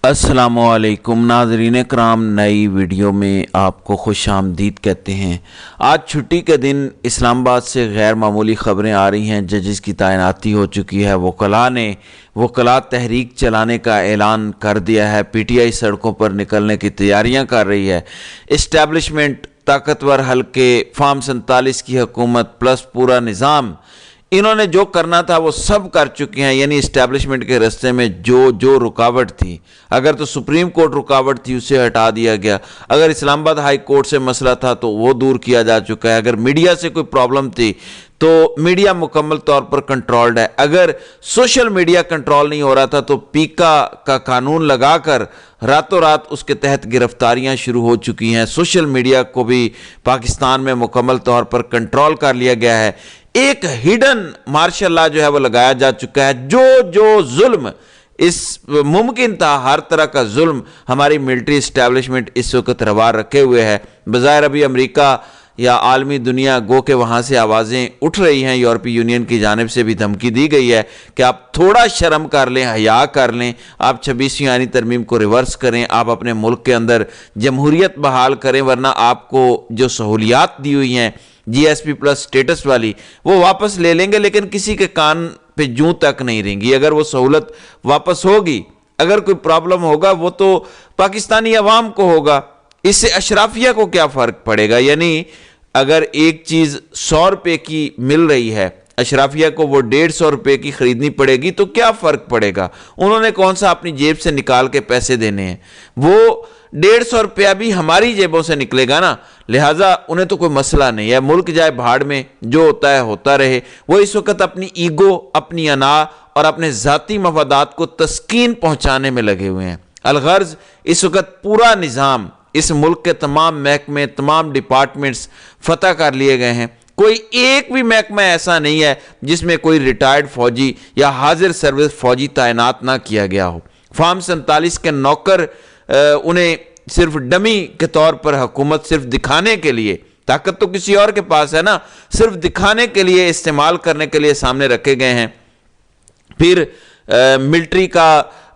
अस्सलामु अलैकुम नाज़रीन कराम, नई वीडियो में आपको खुश आमदीद कहते हैं। आज छुट्टी के दिन इस्लामाबाद से गैर मामूली ख़बरें आ रही हैं। जजेस की तैनाती हो चुकी है। वकला तहरीक चलाने का ऐलान कर दिया है। पीटीआई सड़कों पर निकलने की तैयारियां कर रही है। इस्टेब्लिशमेंट, ताकतवर हल्के, फार्म 47 की हुकूमत प्लस पूरा निज़ाम, इन्होंने जो करना था वो सब कर चुके हैं। यानी इस्टेब्लिशमेंट के रास्ते में जो रुकावट थी, अगर तो सुप्रीम कोर्ट रुकावट थी उसे हटा दिया गया, अगर इस्लामाबाद हाई कोर्ट से मसला था तो वो दूर किया जा चुका है, अगर मीडिया से कोई प्रॉब्लम थी तो मीडिया मुकम्मल तौर पर कंट्रोल्ड है, अगर सोशल मीडिया कंट्रोल नहीं हो रहा था तो पीका का कानून लगाकर रातों रात उसके तहत गिरफ्तारियां शुरू हो चुकी हैं। सोशल मीडिया को भी पाकिस्तान में मुकम्मल तौर पर कंट्रोल कर लिया गया है। एक हिडन मार्शल लॉ जो है वो लगाया जा चुका है। जो जुल्म इस मुमकिन था, हर तरह का जुल्म हमारी मिलिट्री इस्टेब्लिशमेंट इस वक्त रवा रखे हुए है। बज़ाहिर अभी अमेरिका या आलमी दुनिया गो के वहाँ से आवाज़ें उठ रही हैं, यूरोपीय यूनियन की जानिब से भी धमकी दी गई है कि आप थोड़ा शर्म कर लें, हया कर लें, आप 26वीं आईनी तरमीम को रिवर्स करें, आप अपने मुल्क के अंदर जमहूरियत बहाल करें, वरना आपको जो सहूलियात दी हुई हैं GSP प्लस स्टेटस वाली वो वापस ले लेंगे, लेकिन किसी के कान पे जूं तक नहीं रहेंगी। अगर वो सहूलत वापस होगी, अगर कोई प्रॉब्लम होगा वो तो पाकिस्तानी अवाम को होगा। इससे अशराफिया को क्या फ़र्क पड़ेगा? यानी अगर एक चीज़ 100 रुपये की मिल रही है, अशराफिया को वो 150 रुपये की खरीदनी पड़ेगी, तो क्या फ़र्क पड़ेगा? उन्होंने कौन सा अपनी जेब से निकाल के पैसे देने हैं? वो 150 रुपया भी हमारी जेबों से निकलेगा ना, लिहाजा उन्हें तो कोई मसला नहीं है। मुल्क जाए भाड़ में, जो होता है होता रहे। वो इस वक्त अपनी ईगो, अपनी अना और अपने ज़ाती मफादात को तस्कीन पहुंचाने में लगे हुए हैं। अलगर्ज इस वक्त पूरा निज़ाम, इस मुल्क के तमाम महकमे, तमाम डिपार्टमेंट्स फतह कर लिए गए हैं। कोई एक भी महकमा ऐसा नहीं है जिसमें कोई रिटायर्ड फौजी या हाजिर सर्विस फौजी तैनात ना किया गया हो। फार्म 47 के नौकर उन्हें सिर्फ डमी के तौर पर हुकूमत सिर्फ दिखाने के लिए, ताकत तो किसी और के पास है ना, सिर्फ दिखाने के लिए, इस्तेमाल करने के लिए सामने रखे गए हैं। फिर मिलिट्री का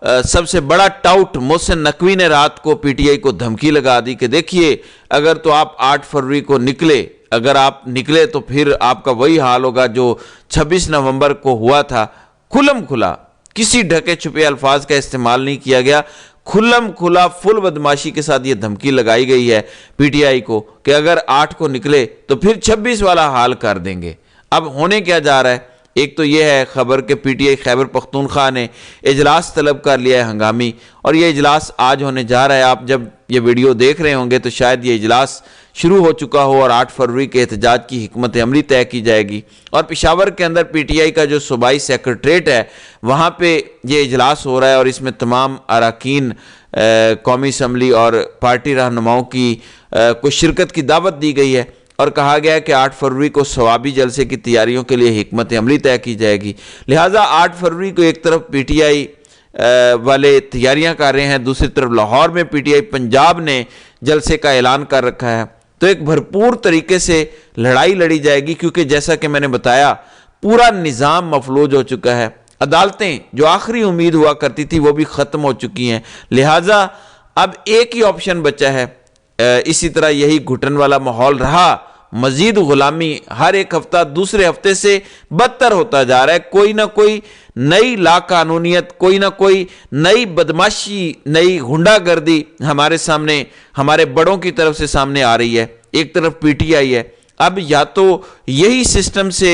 सबसे बड़ा टाउट मोहसिन नकवी ने रात को पीटीआई को धमकी लगा दी कि देखिए, अगर तो आप 8 फरवरी को निकले, अगर आप निकले तो फिर आपका वही हाल होगा जो 26 नवंबर को हुआ था। खुलम खुला, किसी ढके छुपे अल्फाज का इस्तेमाल नहीं किया गया, खुल्लम खुला फुल बदमाशी के साथ ये धमकी लगाई गई है पीटीआई को कि अगर 8 को निकले तो फिर 26 वाला हाल कर देंगे। अब होने क्या जा रहा है? एक तो ये है खबर कि पीटीआई खैबर पख्तूनख्वा ने इजलास तलब कर लिया है हंगामी, और ये इजलास आज होने जा रहा है। आप जब ये वीडियो देख रहे होंगे तो शायद ये इजलास शुरू हो चुका हो और 8 फरवरी के एहतजाज की हिकमत अमली तय की जाएगी। और पेशावर के अंदर पीटीआई का जो सूबाई सेक्रेटरीट है वहाँ पे ये इजलास हो रहा है, और इसमें तमाम अरकान कौमी असम्बली और पार्टी रहनुमाओं की को शिरकत की दावत दी गई है, और कहा गया है कि 8 फरवरी को सवाबी जलसे की तैयारियों के लिए हिकमत अमली तय की जाएगी। लिहाजा 8 फरवरी को एक तरफ पीटीआई वाले तैयारियां कर रहे हैं, दूसरी तरफ लाहौर में पीटीआई पंजाब ने जलसे का ऐलान कर रखा है। तो एक भरपूर तरीके से लड़ाई लड़ी जाएगी, क्योंकि जैसा कि मैंने बताया पूरा निज़ाम मफलूज हो चुका है। अदालतें जो आखिरी उम्मीद हुआ करती थी वो भी ख़त्म हो चुकी हैं। लिहाजा अब एक ही ऑप्शन बचा है। इसी तरह यही घुटन वाला माहौल रहा, मजीद गुलामी हर एक हफ्ता दूसरे हफ्ते से बदतर होता जा रहा है। कोई ना कोई नई लाकानूनियत, कोई ना कोई नई बदमाशी, नई गुंडागर्दी हमारे सामने, हमारे बड़ों की तरफ से सामने आ रही है। एक तरफ पीटीआई है, अब या तो यही सिस्टम से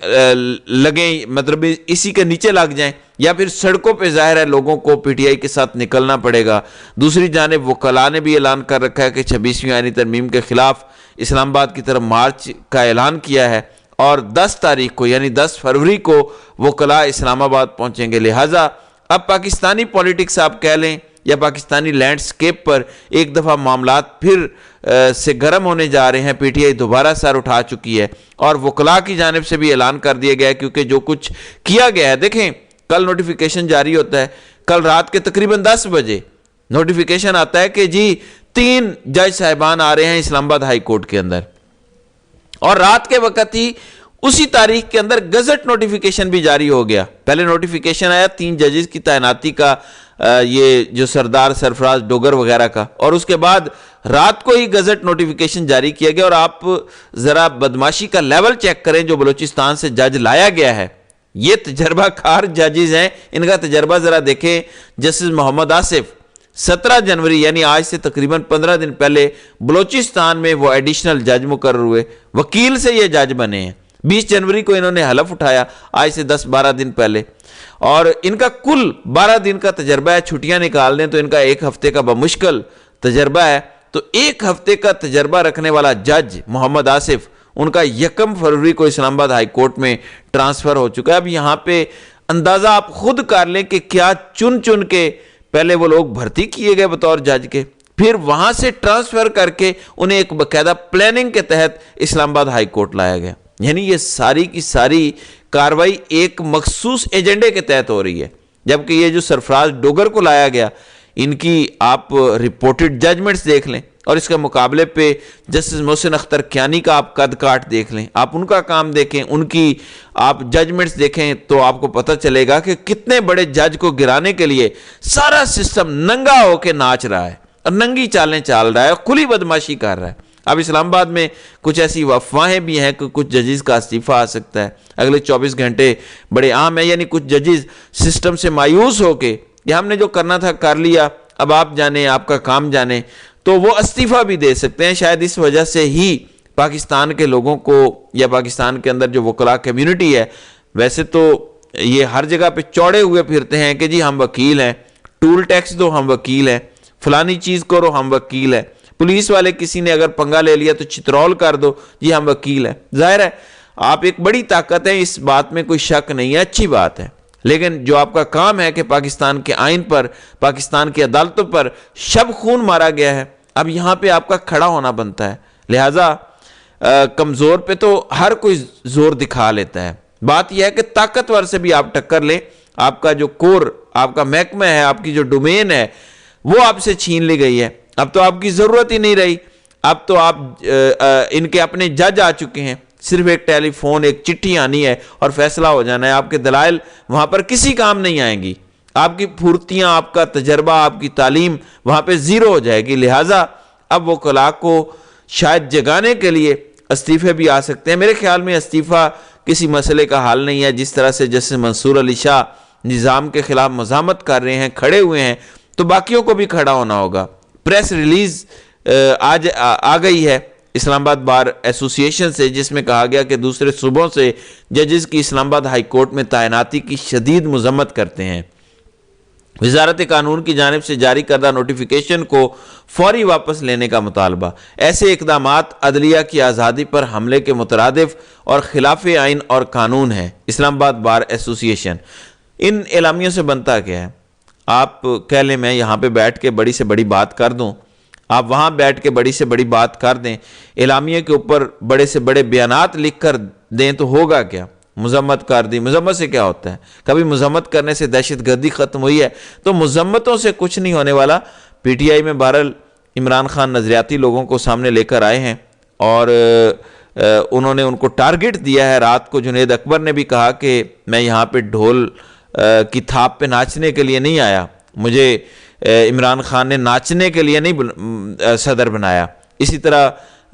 लगे, मतलब इसी के नीचे लग जाएं, या फिर सड़कों पे जाहिर है लोगों को पीटीआई के साथ निकलना पड़ेगा। दूसरी जानिब वकला ने भी ऐलान कर रखा है कि 26वीं आईनी तरमीम के खिलाफ इस्लामाबाद की तरफ मार्च का ऐलान किया है, और 10 तारीख को यानी 10 फरवरी को वकला इस्लामाबाद पहुंचेंगे। लिहाजा अब पाकिस्तानी पॉलिटिक्स आप कह लें या पाकिस्तानी लैंडस्केप पर एक दफ़ा मामलात फिर से गर्म होने जा रहे हैं। पीटीआई दोबारा सर उठा चुकी है, और वकला की जानिब से भी ऐलान कर दिया गया है, क्योंकि जो कुछ किया गया है, देखें कल नोटिफिकेशन जारी होता है, कल रात के तकरीबन 10 बजे नोटिफिकेशन आता है कि जी 3 जज साहिबान आ रहे हैं इस्लामाबाद हाई कोर्ट के अंदर, और रात के वक्त ही उसी तारीख के अंदर गजट नोटिफिकेशन भी जारी हो गया। पहले नोटिफिकेशन आया 3 जजेस की तैनाती का یہ جو سردار سرفراز ڈوگر وغیرہ کا، اور اس کے بعد رات کو ہی گزٹ نوٹیفیکیشن جاری کیا گیا۔ اور آپ ذرا بدماشی کا لیول چیک کریں جو بلوچستان سے جج لایا گیا ہے، یہ تجربہ کار ججز ہیں، ان کا تجربہ ذرا دیکھیں۔ جسٹس محمد آصف 17 جنوری یعنی آج سے تقریباً 15 دن پہلے بلوچستان میں وہ ایڈیشنل جج مقرر ہوئے، وکیل سے یہ جج بنے ہیں۔ 20 جنوری کو انہوں نے حلف اٹھایا، آج سے 10-12 دن پہلے، اور ان کا کل 12 دن کا تجربہ ہے۔ چھٹیاں نکال دیں تو ان کا 1 ہفتے کا بمشکل تجربہ ہے۔ تو 1 ہفتے کا تجربہ رکھنے والا جج محمد آصف، ان کا 1 فروری کو اسلام آباد ہائی کورٹ میں ٹرانسفر ہو چکا ہے۔ اب یہاں پہ اندازہ آپ خود کر لیں کہ کیا چن چن کے پہلے وہ لوگ بھرتی کیے گئے بطور جج کے، پھر وہاں سے ٹرانسفر کر کے انہیں ایک باقاعدہ پلاننگ کے تحت اسلام آباد ہائی کورٹ لایا گیا۔ یعنی یہ ساری کی ساری کاروائی ایک مخصوص ایجنڈے کے تحت ہو رہی ہے۔ جبکہ یہ جو سرفراز ڈوگر کو لایا گیا، ان کی آپ رپورٹڈ ججمنٹس دیکھ لیں، اور اس کے مقابلے پہ جسٹس محسن اختر کیانی کا آپ قد کاٹ دیکھ لیں، آپ ان کا کام دیکھیں، ان کی آپ ججمنٹس دیکھیں، تو آپ کو پتہ چلے گا کہ کتنے بڑے جج کو گرانے کے لیے سارا سسٹم ننگا ہو کے ناچ رہا ہے اور ننگی چالیں چال رہا ہے، کھلی بدماشی کر رہا ہے۔ اب اسلام آباد میں کچھ ایسی افواہیں بھی ہیں کہ کچھ ججز کا استعفیٰ آ سکتا ہے اگلے 24 گھنٹے، بڑے عام ہیں۔ یعنی کچھ ججز سسٹم سے مایوس ہو کے کہ ہم نے جو کرنا تھا کر لیا، اب آپ جانیں، آپ کا کام جانیں، تو وہ استعفیٰ بھی دے سکتے ہیں۔ شاید اس وجہ سے ہی پاکستان کے لوگوں کو، یا پاکستان کے اندر جو وکلاء کمیونٹی ہے، ویسے تو یہ ہر جگہ پہ چوڑے ہوئے پھرتے ہیں کہ جی ہم وکیل ہیں، ٹول ٹیکس دو ہم وکیل ہیں، فلانی چیز کرو ہم وکیل ہیں، پولیس والے کسی نے اگر پنگا لے لیا تو چترول کر دو جی ہم وکیل ہیں۔ ظاہر ہے آپ ایک بڑی طاقت ہیں، اس بات میں کوئی شک نہیں ہے، اچھی بات ہے، لیکن جو آپ کا کام ہے کہ پاکستان کے آئین پر، پاکستان کی عدالتوں پر شب خون مارا گیا ہے، اب یہاں پہ آپ کا کھڑا ہونا بنتا ہے۔ لہٰذا کمزور پہ تو ہر کوئی زور دکھا لیتا ہے، بات یہ ہے کہ طاقتور سے بھی آپ ٹکر لیں، آپ کا جو کور، آپ کا محکمہ ہے، آپ کی جو ڈومین ہے، وہ آپ سے چھین لی گئی ہے۔ اب تو آپ کی ضرورت ہی نہیں رہی، اب تو آپ ان کے اپنے جج آ چکے ہیں، صرف ایک ٹیلی فون، ایک چٹھی آنی ہے اور فیصلہ ہو جانا ہے۔ آپ کے دلائل وہاں پر کسی کام نہیں آئیں گی، آپ کی پھرتیاں، آپ کا تجربہ، آپ کی تعلیم وہاں پہ زیرو ہو جائے گی۔ لہٰذا اب وہ وکلاء کو شاید جگانے کے لیے استعفے بھی آ سکتے ہیں۔ میرے خیال میں استعفیٰ کسی مسئلے کا حل نہیں ہے۔ جس طرح سے جسٹس منصور علی شاہ نظام کے خلاف مزاحمت کر رہے ہیں، کھڑے ہوئے ہیں، تو باقیوں کو بھی کھڑا ہونا ہوگا۔ پریس ریلیز آج آ گئی ہے اسلام آباد بار ایسوسی ایشن سے، جس میں کہا گیا کہ دوسرے صوبوں سے ججز کی اسلام آباد ہائی کورٹ میں تعیناتی کی شدید مذمت کرتے ہیں۔ وزارت قانون کی جانب سے جاری کردہ نوٹیفیکیشن کو فوری واپس لینے کا مطالبہ۔ ایسے اقدامات عدلیہ کی آزادی پر حملے کے مترادف اور خلاف آئین اور قانون ہیں۔ اسلام آباد بار ایسوسی ایشن ان اعلامیوں سے بنتا کیا ہے؟ آپ کہہ لیں میں یہاں پہ بیٹھ کے بڑی سے بڑی بات کر دوں، آپ وہاں بیٹھ کے بڑی سے بڑی بات کر دیں، اعلامیے کے اوپر بڑے سے بڑے بیانات لکھ کر دیں، تو ہوگا کیا؟ مذمت کر دی، مذمت سے کیا ہوتا ہے؟ کبھی مذمت کرنے سے دہشت گردی ختم ہوئی ہے؟ تو مذمتوں سے کچھ نہیں ہونے والا۔ پی ٹی آئی میں بہرحال عمران خان نظریاتی لوگوں کو سامنے لے کر آئے ہیں، اور انہوں نے ان کو ٹارگٹ دیا ہے۔ رات کو جنید اکبر نے بھی کہا کہ میں یہاں پہ ڈھول کی تھاپ پہ ناچنے کے لیے نہیں آیا، مجھے عمران خان نے ناچنے کے لیے نہیں صدر بنایا۔ اسی طرح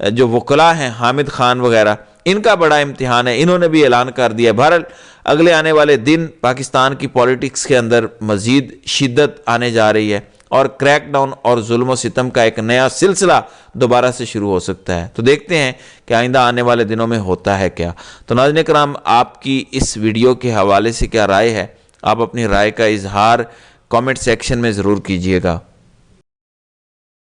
جو وکلاء ہیں حامد خان وغیرہ، ان کا بڑا امتحان ہے، انہوں نے بھی اعلان کر دیا۔ بہرحال اگلے آنے والے دن پاکستان کی پولیٹکس کے اندر مزید شدت آنے جا رہی ہے، اور کریک ڈاؤن اور ظلم و ستم کا ایک نیا سلسلہ دوبارہ سے شروع ہو سکتا ہے۔ تو دیکھتے ہیں کہ آئندہ آنے والے دنوں میں ہوتا ہے کیا۔ تو ناظرین کرام، آپ کی اس ویڈیو کے حوالے سے کیا رائے ہے؟ آپ اپنی رائے کا اظہار کامنٹ سیکشن میں ضرور کیجئے گا۔